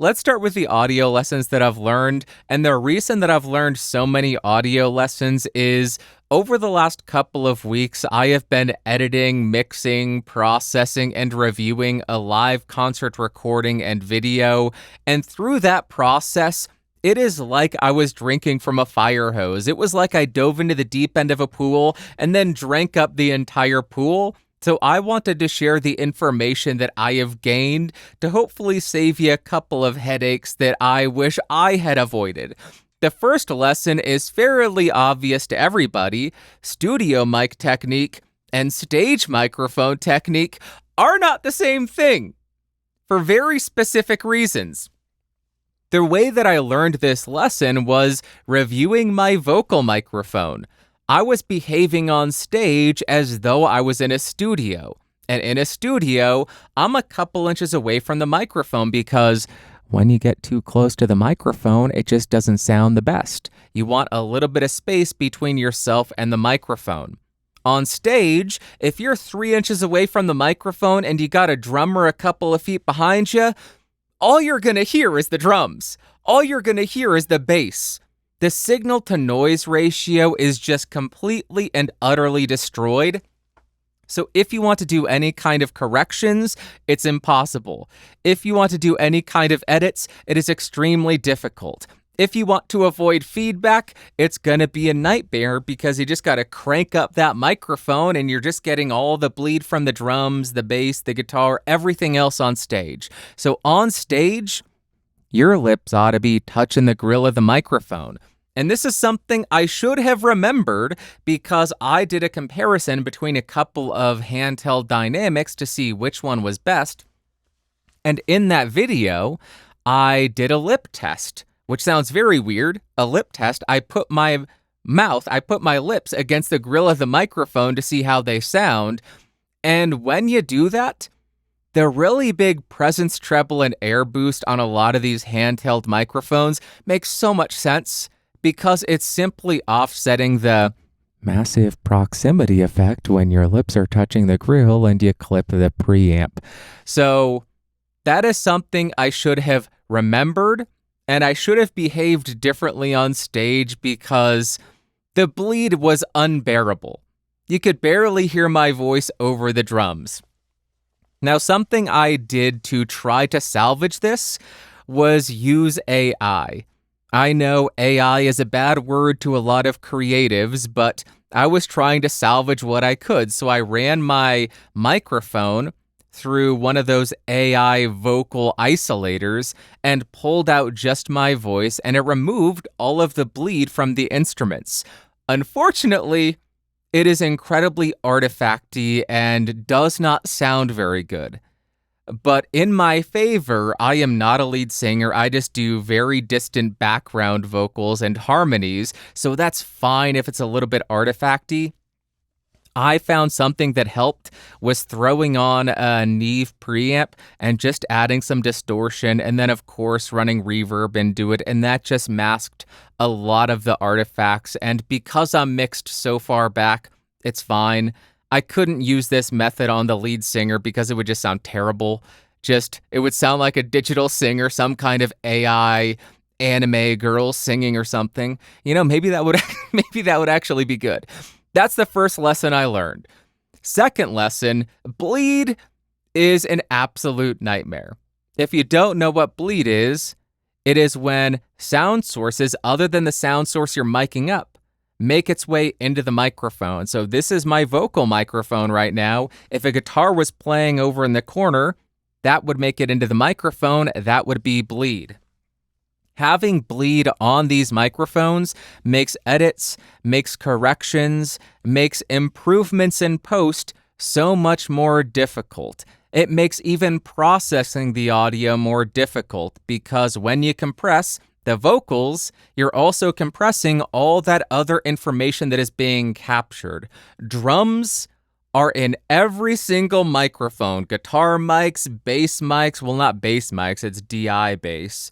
let's start with the audio lessons that I've learned. And the reason that I've learned so many audio lessons is over the last couple of weeks, I have been editing, mixing, processing, and reviewing a live concert recording and video. And through that process, it is like I was drinking from a fire hose. It was like I dove into the deep end of a pool and then drank up the entire pool. So I wanted to share the information that I have gained to hopefully save you a couple of headaches that I wish I had avoided. The first lesson is fairly obvious to everybody. Studio mic technique and stage microphone technique are not the same thing for very specific reasons. The way that I learned this lesson was reviewing my vocal microphone. I was behaving on stage as though I was in a studio. And in a studio, I'm a couple inches away from the microphone because when you get too close to the microphone, it just doesn't sound the best. You want a little bit of space between yourself and the microphone. On stage, if you're 3 inches away from the microphone and you got a drummer a couple of feet behind you, all you're going to hear is the drums. All you're going to hear is the bass. The signal-to-noise ratio is just completely and utterly destroyed. So if you want to do any kind of corrections, it's impossible. If you want to do any kind of edits, it is extremely difficult. If you want to avoid feedback, it's going to be a nightmare because you just got to crank up that microphone and you're just getting all the bleed from the drums, the bass, the guitar, everything else on stage. So on stage, your lips ought to be touching the grill of the microphone. And this is something I should have remembered because I did a comparison between a couple of handheld dynamics to see which one was best. And in that video, I did a lip test, which sounds very weird. A lip test, I put my lips against the grill of the microphone to see how they sound. And when you do that, the really big presence treble and air boost on a lot of these handheld microphones makes so much sense because it's simply offsetting the massive proximity effect when your lips are touching the grill and you clip the preamp. So that is something I should have remembered, and I should have behaved differently on stage because the bleed was unbearable. You could barely hear my voice over the drums. Now, something I did to try to salvage this was use AI. I know AI is a bad word to a lot of creatives, but I was trying to salvage what I could. So I ran my microphone through one of those AI vocal isolators and pulled out just my voice, and it removed all of the bleed from the instruments. Unfortunately, it is incredibly artifacty and does not sound very good. But in my favor, I am not a lead singer. I just do very distant background vocals and harmonies, so that's fine if it's a little bit artifacty. I found something that helped was throwing on a Neve preamp and just adding some distortion and then, of course, running reverb into it, and that just masked a lot of the artifacts. And because I'm mixed so far back, it's fine. I couldn't use this method on the lead singer because it would just sound terrible. It would sound like a digital singer, some kind of AI anime girl singing or something. Maybe that would actually be good. That's the first lesson I learned. Second lesson, bleed is an absolute nightmare. If you don't know what bleed is, it is when sound sources other than the sound source you're miking up make its way into the microphone. So this is my vocal microphone right now. If a guitar was playing over in the corner, that would make it into the microphone. That would be bleed. Having bleed on these microphones makes edits, makes corrections, makes improvements in post so much more difficult. It makes even processing the audio more difficult because when you compress the vocals, you're also compressing all that other information that is being captured. Drums are in every single microphone. Guitar mics, bass mics, well, not bass mics, it's DI bass.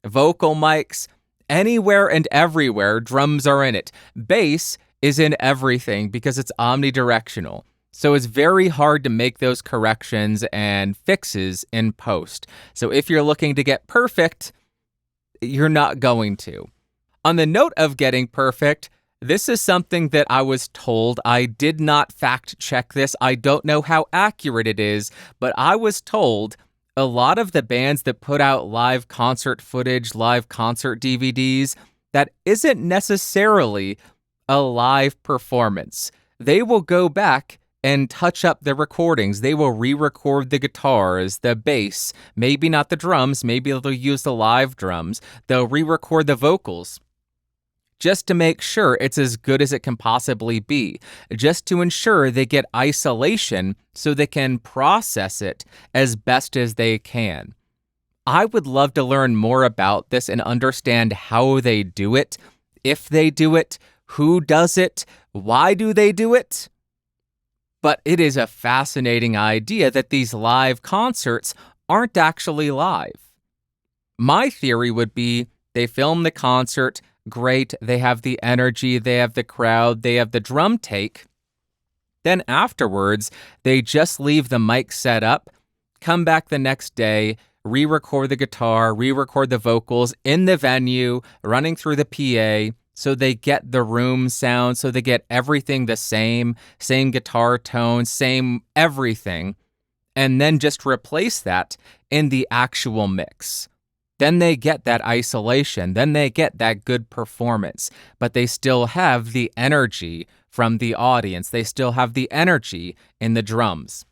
Vocal mics, anywhere and everywhere, drums are in it. Bass is in everything because it's omnidirectional. So it's very hard to make those corrections and fixes in post. So if you're looking to get perfect, you're not going to. On the note of getting perfect, this is something that I was told. I did not fact check this. I don't know how accurate it is, but I was told a lot of the bands that put out live concert footage, live concert DVDs, that isn't necessarily a live performance. They will go back and touch up the recordings. They will re-record the guitars, the bass, maybe not the drums, maybe they'll use the live drums. They'll re-record the vocals just to make sure it's as good as it can possibly be, just to ensure they get isolation so they can process it as best as they can. I would love to learn more about this and understand how they do it, if they do it, who does it, why do they do it? But it is a fascinating idea that these live concerts aren't actually live. My theory would be they film the concert, great, they have the energy, they have the crowd, they have the drum take. Then afterwards, they just leave the mic set up, come back the next day, re-record the guitar, re-record the vocals in the venue, running through the PA, so they get the room sound, so they get everything the same guitar tone, same everything, and then just replace that in the actual mix. Then they get that isolation, then they get that good performance, but they still have the energy from the audience. They still have the energy in the drums.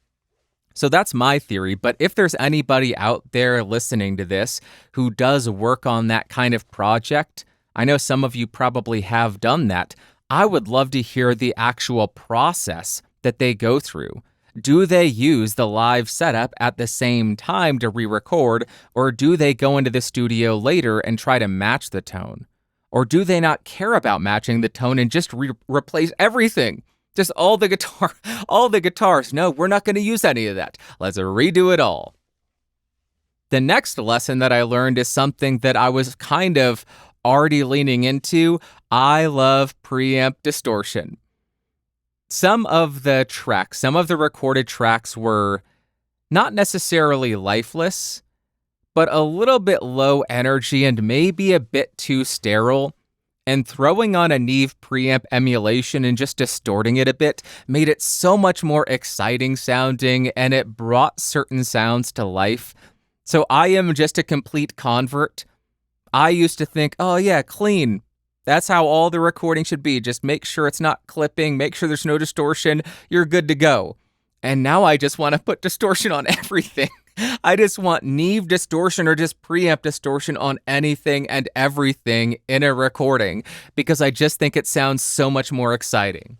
So that's my theory, but if there's anybody out there listening to this who does work on that kind of project, I know some of you probably have done that, I would love to hear the actual process that they go through. Do they use the live setup at the same time to re-record, or do they go into the studio later and try to match the tone? Or do they not care about matching the tone and just replace everything? Just all the guitars. No, we're not going to use any of that. Let's redo it all. The next lesson that I learned is something that I was kind of already leaning into. I love preamp distortion. Some of the recorded tracks were not necessarily lifeless, but a little bit low energy and maybe a bit too sterile. And throwing on a Neve preamp emulation and just distorting it a bit made it so much more exciting sounding, and it brought certain sounds to life. So I am just a complete convert. I used to think, oh yeah, clean. That's how all the recording should be. Just make sure it's not clipping, make sure there's no distortion, you're good to go. And now I just want to put distortion on everything. I just want Neve distortion or just preamp distortion on anything and everything in a recording because I just think it sounds so much more exciting.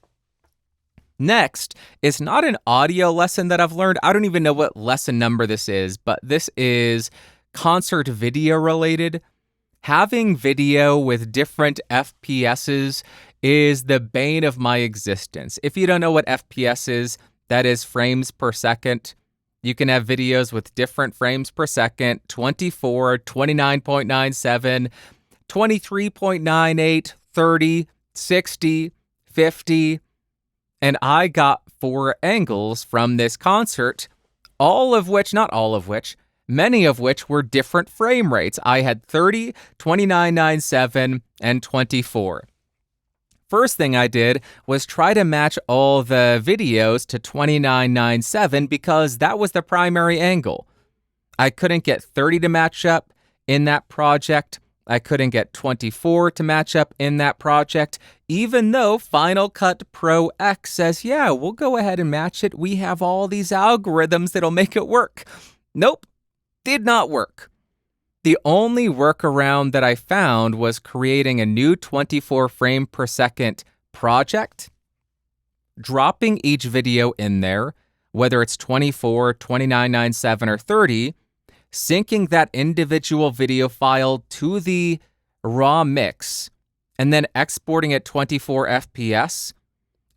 Next is not an audio lesson that I've learned. I don't even know what lesson number this is, but this is concert video related. Having video with different FPSs is the bane of my existence. If you don't know what FPS is, that is frames per second. You can have videos with different frames per second, 24, 29.97, 23.98, 30, 60, 50. And I got 4 angles from this concert, many of which were different frame rates. I had 30, 29.97, and 24. First thing I did was try to match all the videos to 29.97 because that was the primary angle. I couldn't get 30 to match up in that project. I couldn't get 24 to match up in that project, even though Final Cut Pro X says, yeah, we'll go ahead and match it. We have all these algorithms that'll make it work. Nope, did not work. The only workaround that I found was creating a new 24 frame per second project, dropping each video in there, whether it's 24, 29.97, or 30, syncing that individual video file to the raw mix, and then exporting at 24 FPS,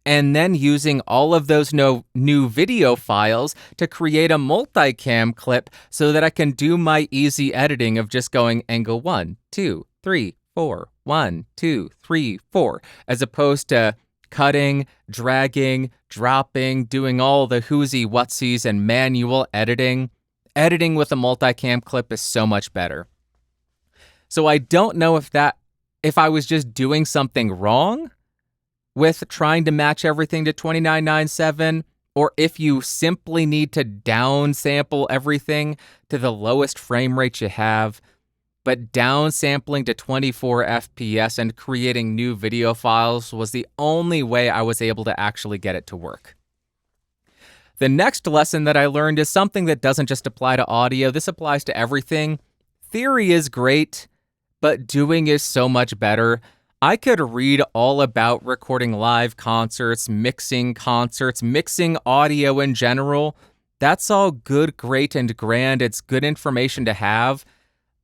and then using all of those new video files to create a multicam clip so that I can do my easy editing of just going angle 1, 2, 3, 4, 1, 2, 3, 4, as opposed to cutting, dragging, dropping, doing all the whoosy whatsies and manual editing. Editing with a multicam clip is so much better. So I don't know if I was just doing something wrong with trying to match everything to 2997, or if you simply need to downsample everything to the lowest frame rate you have, but downsampling to 24 FPS and creating new video files was the only way I was able to actually get it to work. The next lesson that I learned is something that doesn't just apply to audio. This applies to everything. Theory is great, but doing is so much better. I could read all about recording live concerts, mixing audio in general. That's all good, great, and grand. It's good information to have.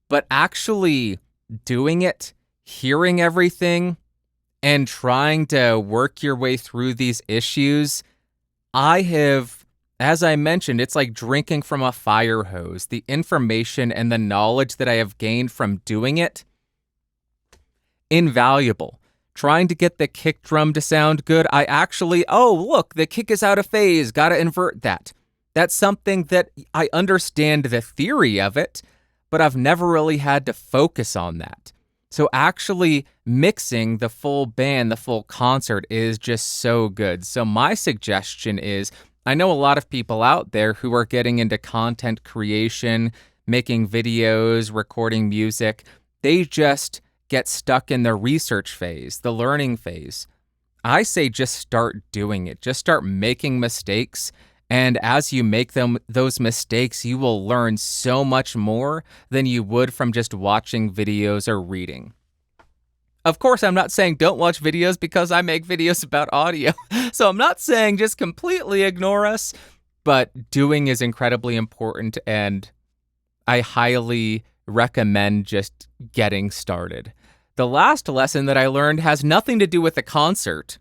But actually doing it, hearing everything, and trying to work your way through these issues, as I mentioned, it's like drinking from a fire hose. The information and the knowledge that I have gained from doing it, invaluable. Trying to get the kick drum to sound good, look, the kick is out of phase, gotta invert that. That's something that I understand the theory of it, but I've never really had to focus on that. So actually mixing the full band, the full concert is just so good. So my suggestion is, I know a lot of people out there who are getting into content creation, making videos, recording music. They just get stuck in the research phase, the learning phase. I say just start doing it. Just start making mistakes. And as you make those mistakes, you will learn so much more than you would from just watching videos or reading. Of course, I'm not saying don't watch videos because I make videos about audio. So I'm not saying just completely ignore us, but doing is incredibly important, and I highly recommend just getting started. The last lesson that I learned has nothing to do with the concert,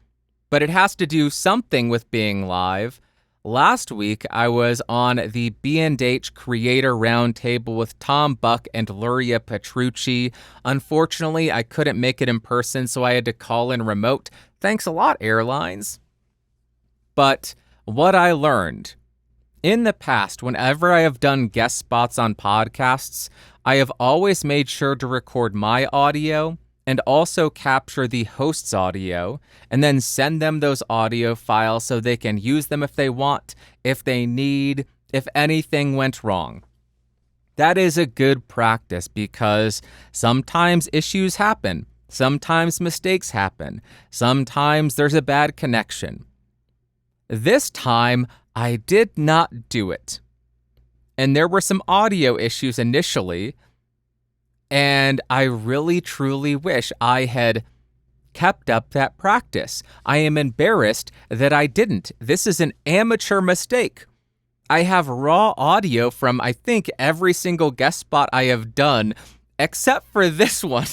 but it has to do something with being live. Last week, I was on the B&H Creator Roundtable with Tom Buck and Luria Petrucci. Unfortunately, I couldn't make it in person, so I had to call in remote. Thanks a lot, airlines. But what I learned, in the past, whenever I have done guest spots on podcasts, I have always made sure to record my audio and also capture the host's audio, and then send them those audio files so they can use them if they want, if they need, if anything went wrong. That is a good practice because sometimes issues happen, sometimes mistakes happen, sometimes there's a bad connection. This time, I did not do it. And there were some audio issues initially, and I really, truly wish I had kept up that practice. I am embarrassed that I didn't. This is an amateur mistake. I have raw audio from, I think, every single guest spot I have done, except for this one.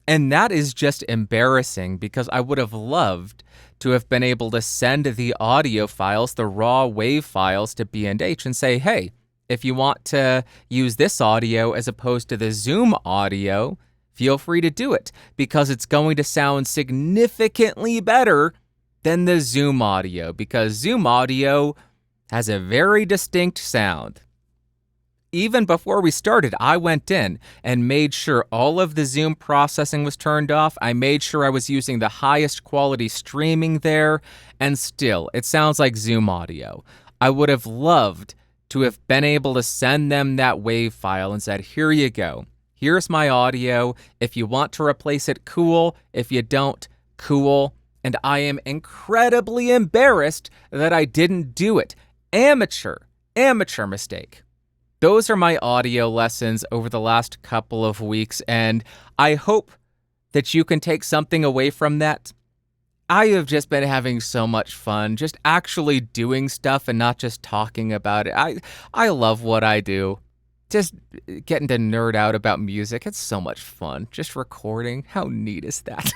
And that is just embarrassing because I would have loved to have been able to send the audio files, the raw wave files, to B&H and say, hey, if you want to use this audio as opposed to the Zoom audio, feel free to do it because it's going to sound significantly better than the Zoom audio because Zoom audio has a very distinct sound. Even before we started, I went in and made sure all of the Zoom processing was turned off. I made sure I was using the highest quality streaming there, and still, it sounds like Zoom audio. I would have loved to have been able to send them that wave file and said, here you go. Here's my audio. If you want to replace it, cool. If you don't, cool. And I am incredibly embarrassed that I didn't do it. Amateur mistake. Those are my audio lessons over the last couple of weeks, and I hope that you can take something away from that. I have just been having so much fun, just actually doing stuff and not just talking about it. I love what I do. Just getting to nerd out about music. It's so much fun. Just recording. How neat is that?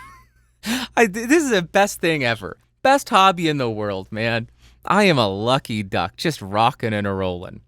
This is the best thing ever. Best hobby in the world, man. I am a lucky duck, just rocking and a rolling.